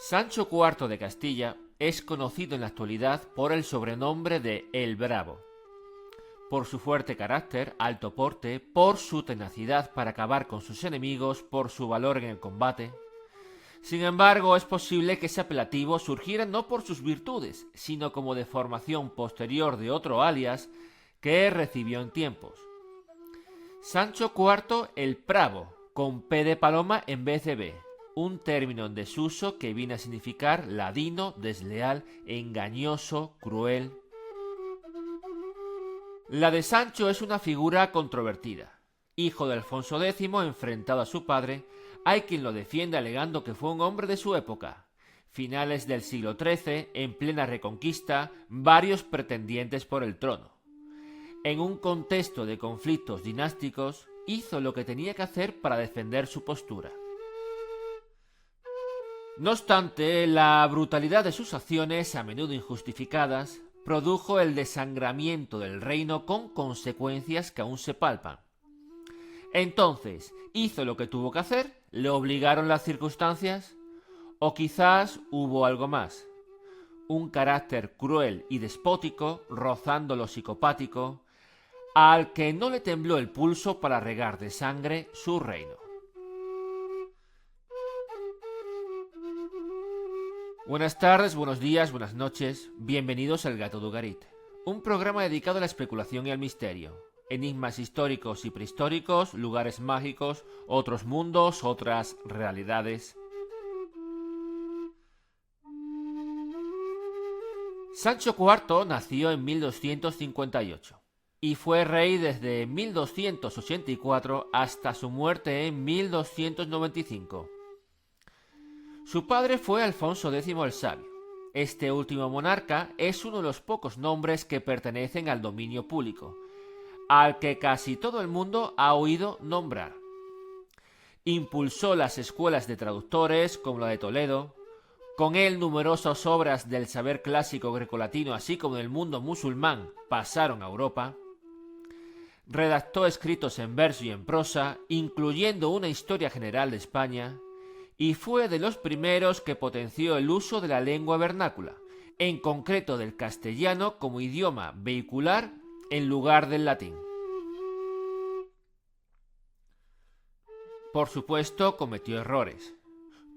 Sancho IV de Castilla es conocido en la actualidad por el sobrenombre de El Bravo, por su fuerte carácter, alto porte, por su tenacidad para acabar con sus enemigos, por su valor en el combate. Sin embargo, es posible que ese apelativo surgiera no por sus virtudes, sino como deformación posterior de otro alias que recibió en tiempos. Sancho IV el Bravo, con P de paloma en vez de B, un término en desuso que viene a significar ladino, desleal, engañoso, cruel. La de Sancho es una figura controvertida. Hijo de Alfonso X enfrentado a su padre, hay quien lo defiende alegando que fue un hombre de su época. Finales del siglo XIII, en plena reconquista, varios pretendientes por el trono. En un contexto de conflictos dinásticos, hizo lo que tenía que hacer para defender su postura. No obstante, la brutalidad de sus acciones, a menudo injustificadas, produjo el desangramiento del reino con consecuencias que aún se palpan. Entonces, ¿hizo lo que tuvo que hacer? ¿Le obligaron las circunstancias? ¿O quizás hubo algo más? Un carácter cruel y despótico, rozando lo psicopático, al que no le tembló el pulso para regar de sangre su reino. Buenas tardes, buenos días, buenas noches, bienvenidos al Gato de Ugarit, un programa dedicado a la especulación y al misterio, enigmas históricos y prehistóricos, lugares mágicos, otros mundos, otras realidades. Sancho IV nació en 1258 y fue rey desde 1284 hasta su muerte en 1295. Su padre fue Alfonso X el Sabio. Este último monarca es uno de los pocos nombres que pertenecen al dominio público, al que casi todo el mundo ha oído nombrar. Impulsó las escuelas de traductores como la de Toledo, con él numerosas obras del saber clásico grecolatino así como del mundo musulmán pasaron a Europa. Redactó escritos en verso y en prosa, incluyendo una historia general de España, y fue de los primeros que potenció el uso de la lengua vernácula, en concreto del castellano como idioma vehicular en lugar del latín. Por supuesto, cometió errores,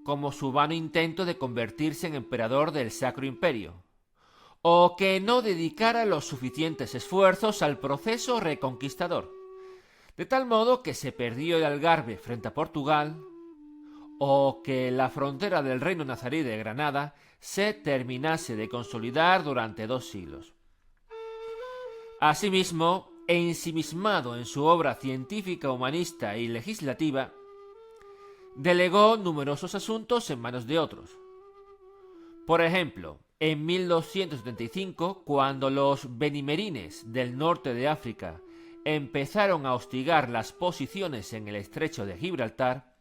como su vano intento de convertirse en emperador del Sacro Imperio, o que no dedicara los suficientes esfuerzos al proceso reconquistador, de tal modo que se perdió el Algarve frente a Portugal, o que la frontera del reino nazarí de Granada se terminase de consolidar durante 2 siglos. Asimismo, ensimismado en su obra científica, humanista y legislativa, delegó numerosos asuntos en manos de otros. Por ejemplo, en 1275, cuando los benimerines del norte de África empezaron a hostigar las posiciones en el estrecho de Gibraltar,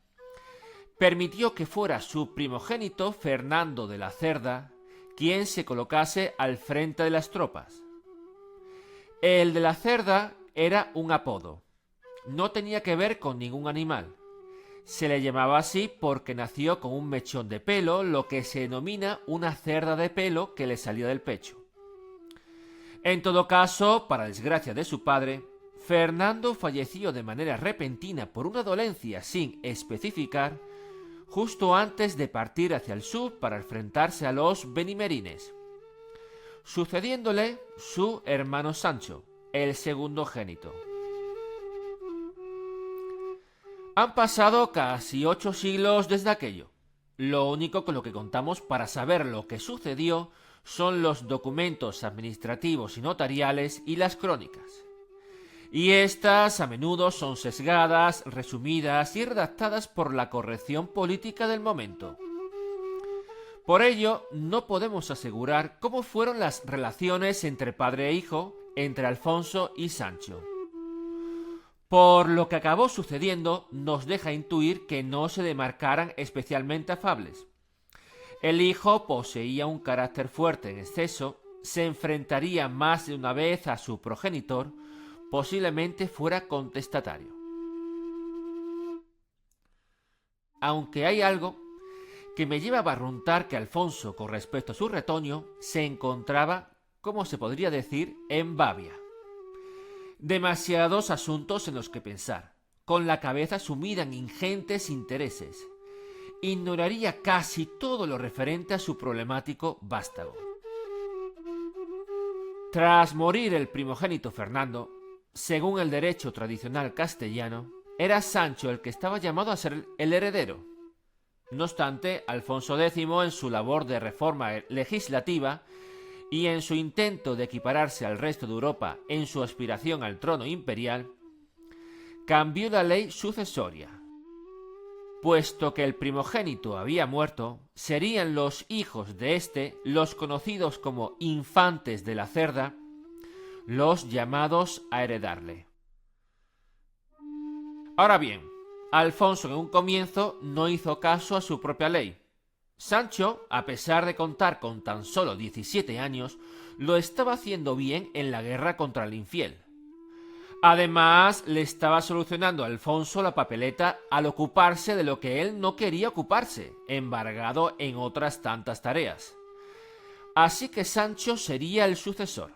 permitió que fuera su primogénito, Fernando de la Cerda, quien se colocase al frente de las tropas. El de la Cerda era un apodo, no tenía que ver con ningún animal. Se le llamaba así porque nació con un mechón de pelo, lo que se denomina una cerda de pelo que le salía del pecho. En todo caso, para desgracia de su padre, Fernando falleció de manera repentina por una dolencia sin especificar, justo antes de partir hacia el sur para enfrentarse a los benimerines, sucediéndole su hermano Sancho, el segundogénito. Han pasado casi 8 siglos desde aquello. Lo único con lo que contamos para saber lo que sucedió son los documentos administrativos y notariales y las crónicas. Y estas a menudo son sesgadas, resumidas y redactadas por la corrección política del momento. Por ello, no podemos asegurar cómo fueron las relaciones entre padre e hijo, entre Alfonso y Sancho. Por lo que acabó sucediendo, nos deja intuir que no se demarcaran especialmente afables. El hijo poseía un carácter fuerte en exceso, se enfrentaría más de una vez a su progenitor, posiblemente fuera contestatario. Aunque hay algo que me lleva a barruntar que Alfonso, con respecto a su retoño, se encontraba, como se podría decir, en babia. Demasiados asuntos en los que pensar, con la cabeza sumida en ingentes intereses. Ignoraría casi todo lo referente a su problemático vástago. Tras morir el primogénito Fernando, según el derecho tradicional castellano, era Sancho el que estaba llamado a ser el heredero. No obstante, Alfonso X, en su labor de reforma legislativa y en su intento de equipararse al resto de Europa en su aspiración al trono imperial, cambió la ley sucesoria. Puesto que el primogénito había muerto, serían los hijos de éste, los conocidos como infantes de la cerda, los llamados a heredarle. Ahora bien, Alfonso en un comienzo no hizo caso a su propia ley. Sancho, a pesar de contar con tan solo 17 años, lo estaba haciendo bien en la guerra contra el infiel. Además, le estaba solucionando a Alfonso la papeleta al ocuparse de lo que él no quería ocuparse, embargado en otras tantas tareas. Así que Sancho sería el sucesor.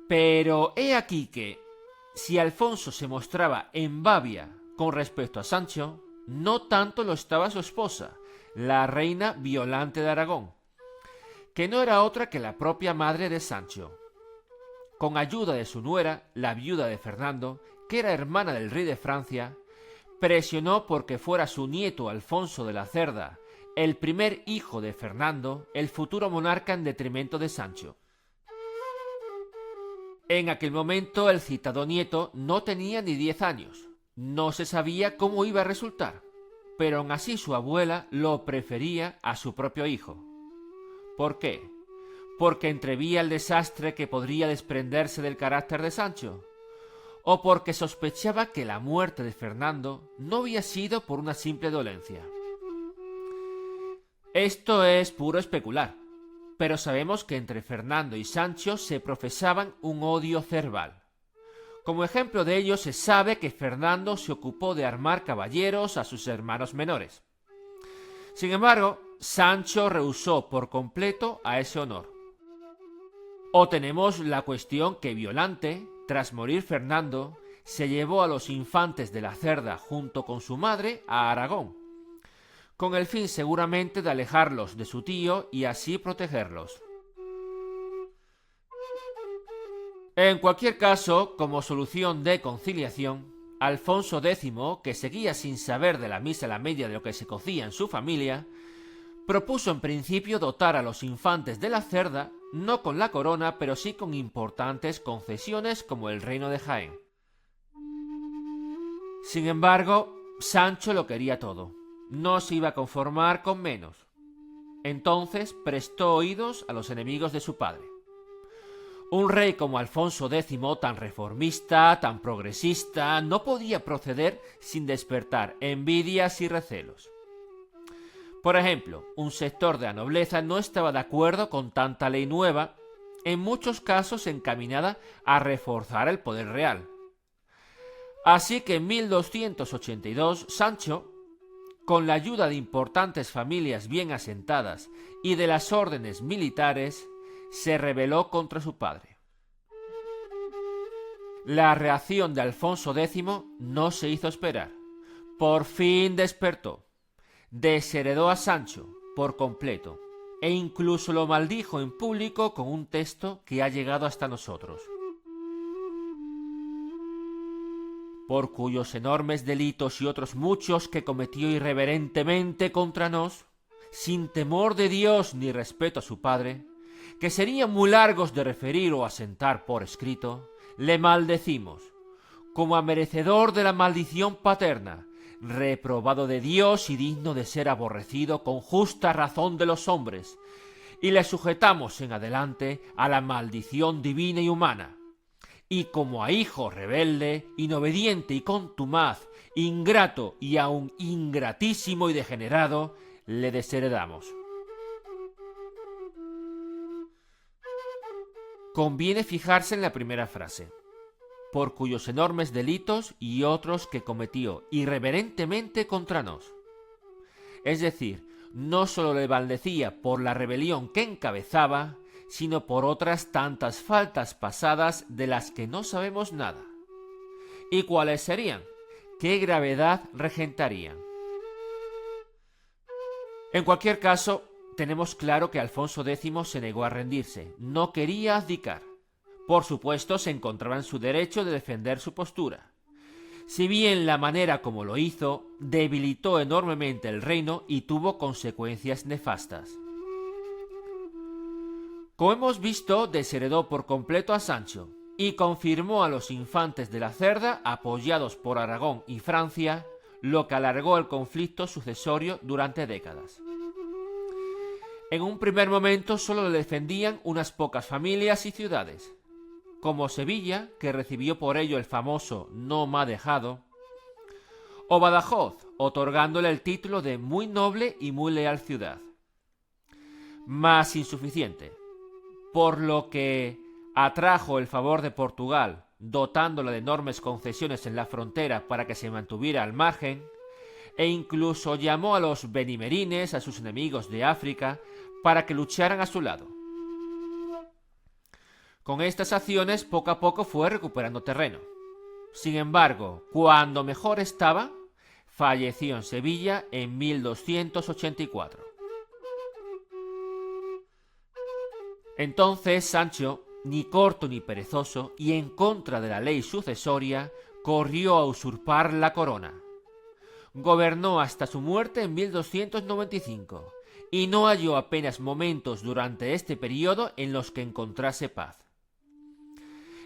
Pero he aquí que, si Alfonso se mostraba en babia con respecto a Sancho, no tanto lo estaba su esposa, la reina Violante de Aragón, que no era otra que la propia madre de Sancho. Con ayuda de su nuera, la viuda de Fernando, que era hermana del rey de Francia, presionó porque fuera su nieto Alfonso de la Cerda, el primer hijo de Fernando, el futuro monarca en detrimento de Sancho. En aquel momento el citado nieto no tenía ni 10 años. No se sabía cómo iba a resultar, pero aún así su abuela lo prefería a su propio hijo. ¿Por qué? ¿Porque entrevía el desastre que podría desprenderse del carácter de Sancho? ¿O porque sospechaba que la muerte de Fernando no había sido por una simple dolencia? Esto es puro especular, pero sabemos que entre Fernando y Sancho se profesaban un odio cerval. Como ejemplo de ello se sabe que Fernando se ocupó de armar caballeros a sus hermanos menores. Sin embargo, Sancho rehusó por completo a ese honor. O tenemos la cuestión que Violante, tras morir Fernando, se llevó a los infantes de la Cerda junto con su madre a Aragón, con el fin seguramente de alejarlos de su tío y así protegerlos. En cualquier caso, como solución de conciliación, Alfonso X, que seguía sin saber de la misa a la media de lo que se cocía en su familia, propuso en principio dotar a los infantes de la Cerda no con la corona, pero sí con importantes concesiones como el reino de Jaén. Sin embargo, Sancho lo quería todo. No se iba a conformar con menos. Entonces prestó oídos a los enemigos de su padre. Un rey como Alfonso X, tan reformista, tan progresista, no podía proceder sin despertar envidias y recelos. Por ejemplo, un sector de la nobleza no estaba de acuerdo con tanta ley nueva, en muchos casos encaminada a reforzar el poder real. Así que en 1282 Sancho, con la ayuda de importantes familias bien asentadas y de las órdenes militares, se rebeló contra su padre. La reacción de Alfonso X no se hizo esperar. Por fin despertó. Desheredó a Sancho por completo e incluso lo maldijo en público con un texto que ha llegado hasta nosotros. Por cuyos enormes delitos y otros muchos que cometió irreverentemente contra nos, sin temor de Dios ni respeto a su padre, que serían muy largos de referir o asentar por escrito, le maldecimos, como a merecedor de la maldición paterna, reprobado de Dios y digno de ser aborrecido con justa razón de los hombres, y le sujetamos en adelante a la maldición divina y humana, y como a hijo rebelde, inobediente y contumaz, ingrato y aun ingratísimo y degenerado, le desheredamos. Conviene fijarse en la primera frase, por cuyos enormes delitos y otros que cometió irreverentemente contra nos. Es decir, no solo le maldecía por la rebelión que encabezaba, sino por otras tantas faltas pasadas de las que no sabemos nada. ¿Y cuáles serían? ¿Qué gravedad regentarían? En cualquier caso, tenemos claro que Alfonso X se negó a rendirse, no quería abdicar. Por supuesto, se encontraba en su derecho de defender su postura. Si bien la manera como lo hizo debilitó enormemente el reino y tuvo consecuencias nefastas. Como hemos visto, desheredó por completo a Sancho y confirmó a los infantes de la Cerda, apoyados por Aragón y Francia, lo que alargó el conflicto sucesorio durante décadas. En un primer momento solo le defendían unas pocas familias y ciudades, como Sevilla, que recibió por ello el famoso no me ha dejado, o Badajoz, otorgándole el título de muy noble y muy leal ciudad. Más insuficiente, por lo que atrajo el favor de Portugal, dotándola de enormes concesiones en la frontera para que se mantuviera al margen, e incluso llamó a los benimerines, a sus enemigos de África, para que lucharan a su lado. Con estas acciones poco a poco fue recuperando terreno. Sin embargo, cuando mejor estaba, falleció en Sevilla en 1284. Entonces Sancho, ni corto ni perezoso, y en contra de la ley sucesoria, corrió a usurpar la corona. Gobernó hasta su muerte en 1295, y no halló apenas momentos durante este periodo en los que encontrase paz.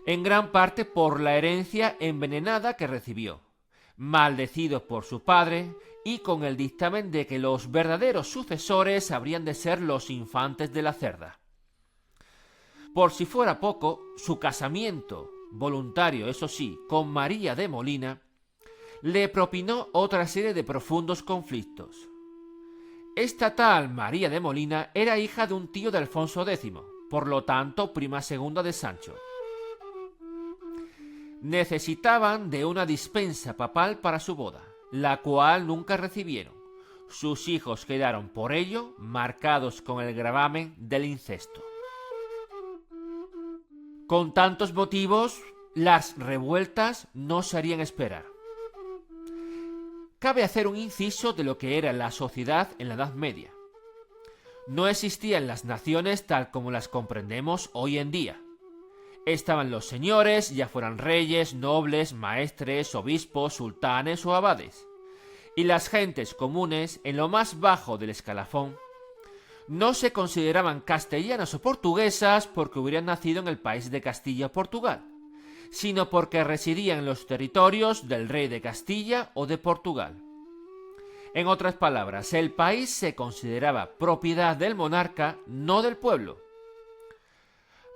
En gran parte por la herencia envenenada que recibió, maldecido por su padre y con el dictamen de que los verdaderos sucesores habrían de ser los infantes de la Cerda. Por si fuera poco, su casamiento, voluntario eso sí, con María de Molina, le propinó otra serie de profundos conflictos. Esta tal María de Molina era hija de un tío de Alfonso X, por lo tanto prima segunda de Sancho. Necesitaban de una dispensa papal para su boda, la cual nunca recibieron. Sus hijos quedaron por ello marcados con el gravamen del incesto. Con tantos motivos, las revueltas no se harían esperar. Cabe hacer un inciso de lo que era la sociedad en la Edad Media. No existían las naciones tal como las comprendemos hoy en día. Estaban los señores, ya fueran reyes, nobles, maestres, obispos, sultanes o abades, y las gentes comunes en lo más bajo del escalafón. No se consideraban castellanas o portuguesas porque hubieran nacido en el país de Castilla o Portugal, sino porque residían en los territorios del rey de Castilla o de Portugal. En otras palabras, el país se consideraba propiedad del monarca, no del pueblo.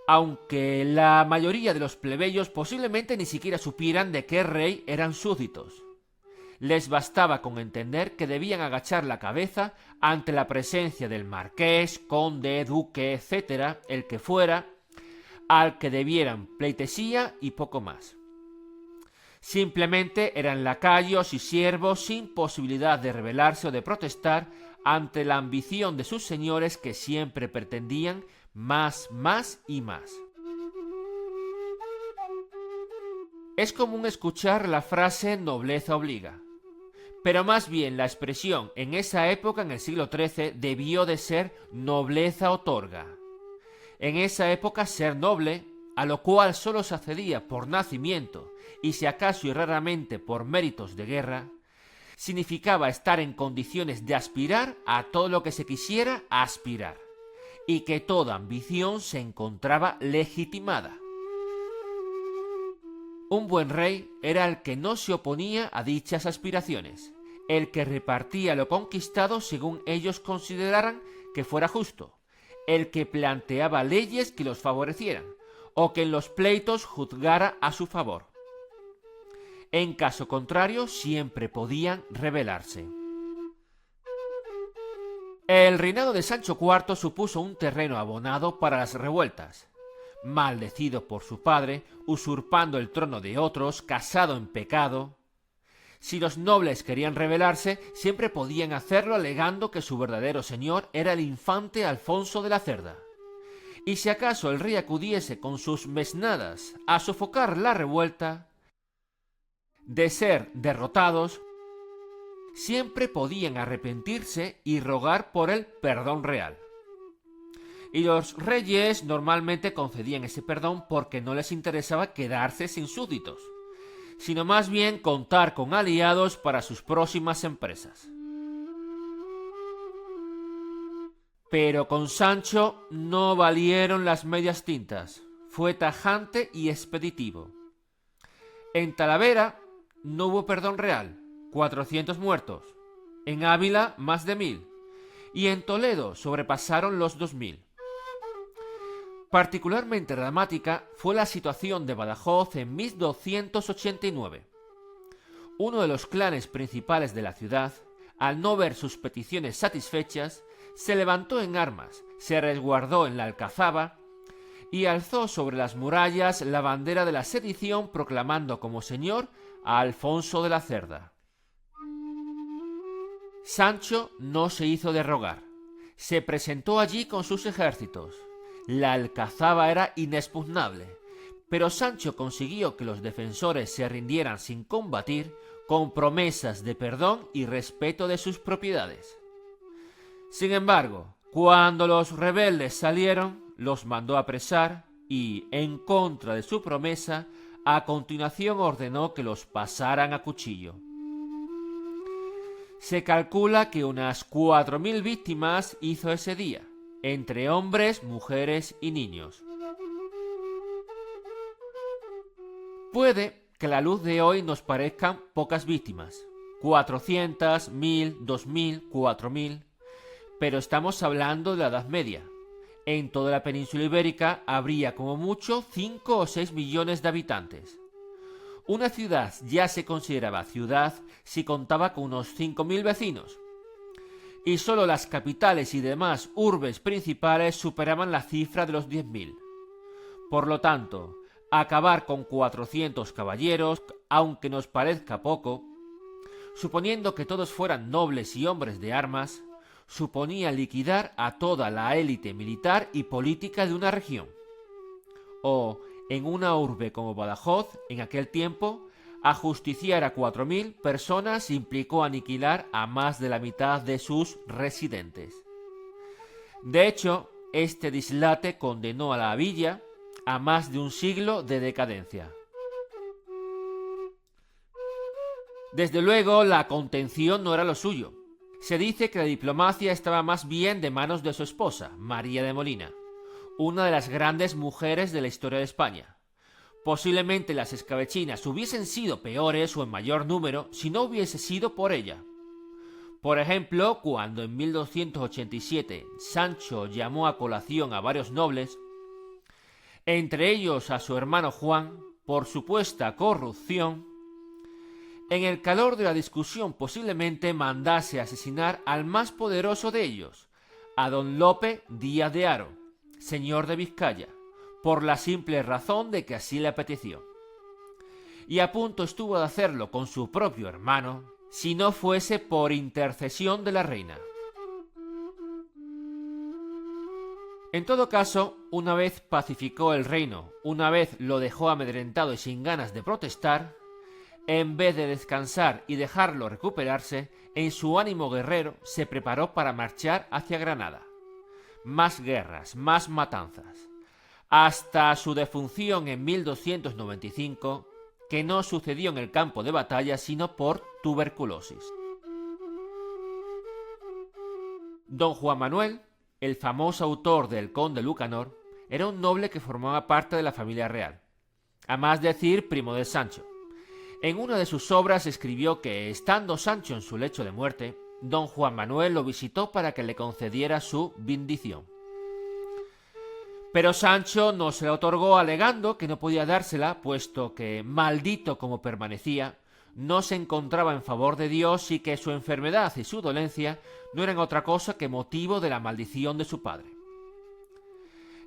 Aunque la mayoría de los plebeyos posiblemente ni siquiera supieran de qué rey eran súbditos. Les bastaba con entender que debían agachar la cabeza ante la presencia del marqués, conde, duque, etc., el que fuera, al que debieran pleitesía y poco más. Simplemente eran lacayos y siervos sin posibilidad de rebelarse o de protestar ante la ambición de sus señores que siempre pretendían más y más. Es común escuchar la frase nobleza obliga, pero más bien la expresión en esa época, en el siglo XIII, debió de ser nobleza otorga. En esa época ser noble, a lo cual solo se accedía por nacimiento y si acaso y raramente por méritos de guerra, significaba estar en condiciones de aspirar a todo lo que se quisiera aspirar, y que toda ambición se encontraba legitimada. Un buen rey era el que no se oponía a dichas aspiraciones, el que repartía lo conquistado según ellos consideraran que fuera justo, el que planteaba leyes que los favorecieran, o que en los pleitos juzgara a su favor. En caso contrario, siempre podían rebelarse. El reinado de Sancho IV supuso un terreno abonado para las revueltas. Maldecido por su padre, usurpando el trono de otros, casado en pecado, Si los nobles querían rebelarse, siempre podían hacerlo alegando que su verdadero señor era el infante Alfonso de la Cerda. Y si acaso el rey acudiese con sus mesnadas a sofocar la revuelta, de ser derrotados, siempre podían arrepentirse y rogar por el perdón real. Y los reyes normalmente concedían ese perdón porque no les interesaba quedarse sin súbditos, sino más bien contar con aliados para sus próximas empresas. Pero con Sancho no valieron las medias tintas. Fue tajante y expeditivo. En Talavera no hubo perdón real, 400 muertos. En Ávila más de 1000. Y en Toledo sobrepasaron los 2000. Particularmente dramática fue la situación de Badajoz en 1289. Uno de los clanes principales de la ciudad, al no ver sus peticiones satisfechas, se levantó en armas, se resguardó en la Alcazaba y alzó sobre las murallas la bandera de la sedición proclamando como señor a Alfonso de la Cerda. Sancho no se hizo de rogar, se presentó allí con sus ejércitos. La Alcazaba era inexpugnable, pero Sancho consiguió que los defensores se rindieran sin combatir con promesas de perdón y respeto de sus propiedades. Sin embargo, cuando los rebeldes salieron, los mandó apresar y, en contra de su promesa, a continuación ordenó que los pasaran a cuchillo. Se calcula que unas 4000 víctimas hizo ese día, entre hombres, mujeres y niños. Puede que a la luz de hoy nos parezcan pocas víctimas, 400, 1000, 2000, 4000, pero estamos hablando de la Edad Media. En toda la península ibérica habría como mucho 5 o 6 millones de habitantes. Una ciudad ya se consideraba ciudad si contaba con unos 5000 vecinos. Y solo las capitales y demás urbes principales superaban la cifra de los 10.000. Por lo tanto, acabar con 400 caballeros, aunque nos parezca poco, suponiendo que todos fueran nobles y hombres de armas, suponía liquidar a toda la élite militar y política de una región. O, en una urbe como Badajoz, en aquel tiempo, ajusticiar a 4000 personas implicó aniquilar a más de la mitad de sus residentes. De hecho, este dislate condenó a la villa a más de un siglo de decadencia. Desde luego, la contención no era lo suyo. Se dice que la diplomacia estaba más bien de manos de su esposa, María de Molina, una de las grandes mujeres de la historia de España. Posiblemente las escabechinas hubiesen sido peores o en mayor número si no hubiese sido por ella. Por ejemplo, cuando en 1287 Sancho llamó a colación a varios nobles, entre ellos a su hermano Juan, por supuesta corrupción, en el calor de la discusión posiblemente mandase asesinar al más poderoso de ellos, a don Lope Díaz de Haro, señor de Vizcaya, por la simple razón de que así le apeteció. Y a punto estuvo de hacerlo con su propio hermano, si no fuese por intercesión de la reina. En todo caso, una vez pacificó el reino, una vez lo dejó amedrentado y sin ganas de protestar, en vez de descansar y dejarlo recuperarse, en su ánimo guerrero se preparó para marchar hacia Granada. Más guerras, más matanzas, hasta su defunción en 1295, que no sucedió en el campo de batalla sino por tuberculosis. Don Juan Manuel, el famoso autor del Conde Lucanor, era un noble que formaba parte de la familia real, a más decir primo de Sancho. En una de sus obras escribió que, estando Sancho en su lecho de muerte, don Juan Manuel lo visitó para que le concediera su bendición. Pero Sancho no se la otorgó alegando que no podía dársela, puesto que, maldito como permanecía, no se encontraba en favor de Dios y que su enfermedad y su dolencia no eran otra cosa que motivo de la maldición de su padre.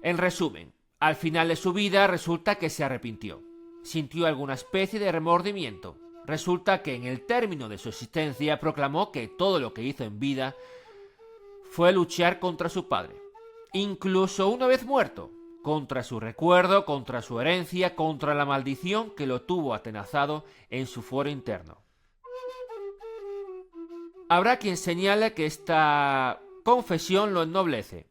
En resumen, al final de su vida resulta que se arrepintió. Sintió alguna especie de remordimiento, resulta que en el término de su existencia proclamó que todo lo que hizo en vida fue luchar contra su padre, incluso una vez muerto, contra su recuerdo, contra su herencia, contra la maldición que lo tuvo atenazado en su fuero interno. Habrá quien señale que esta confesión lo ennoblece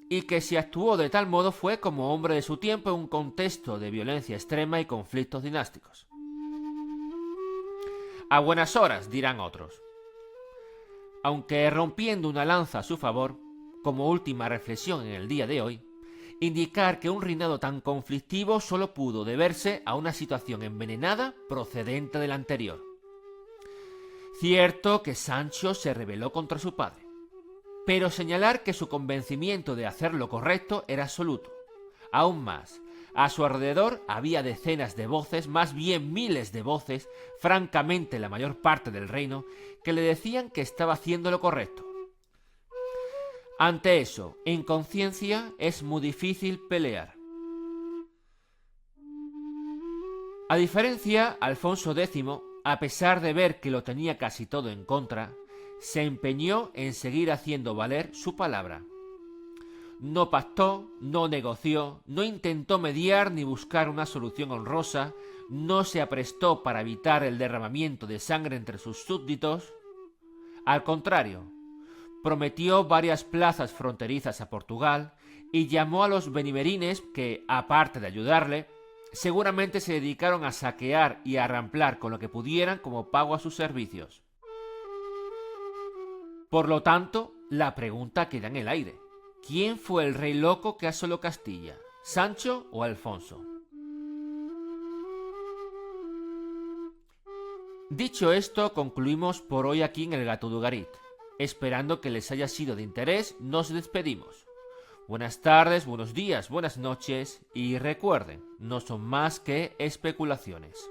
y que si actuó de tal modo fue como hombre de su tiempo en un contexto de violencia extrema y conflictos dinásticos. A buenas horas, dirán otros. Aunque rompiendo una lanza a su favor, como última reflexión en el día de hoy, indicar que un reinado tan conflictivo solo pudo deberse a una situación envenenada procedente del anterior. Cierto que Sancho se rebeló contra su padre, pero señalar que su convencimiento de hacer lo correcto era absoluto. Aún más, a su alrededor había decenas de voces, más bien miles de voces, francamente la mayor parte del reino, que le decían que estaba haciendo lo correcto. Ante eso, en conciencia, es muy difícil pelear. A diferencia, Alfonso X, a pesar de ver que lo tenía casi todo en contra, se empeñó en seguir haciendo valer su palabra. No pactó, no negoció, no intentó mediar ni buscar una solución honrosa, no se aprestó para evitar el derramamiento de sangre entre sus súbditos. Al contrario, prometió varias plazas fronterizas a Portugal y llamó a los benimerines que, aparte de ayudarle, seguramente se dedicaron a saquear y a ramplar con lo que pudieran como pago a sus servicios. Por lo tanto, la pregunta queda en el aire. ¿Quién fue el rey loco que asoló Castilla? ¿Sancho o Alfonso? Dicho esto, concluimos por hoy aquí en el Gato d'Ugarit. Esperando que les haya sido de interés, nos despedimos. Buenas tardes, buenos días, buenas noches y recuerden, no son más que especulaciones.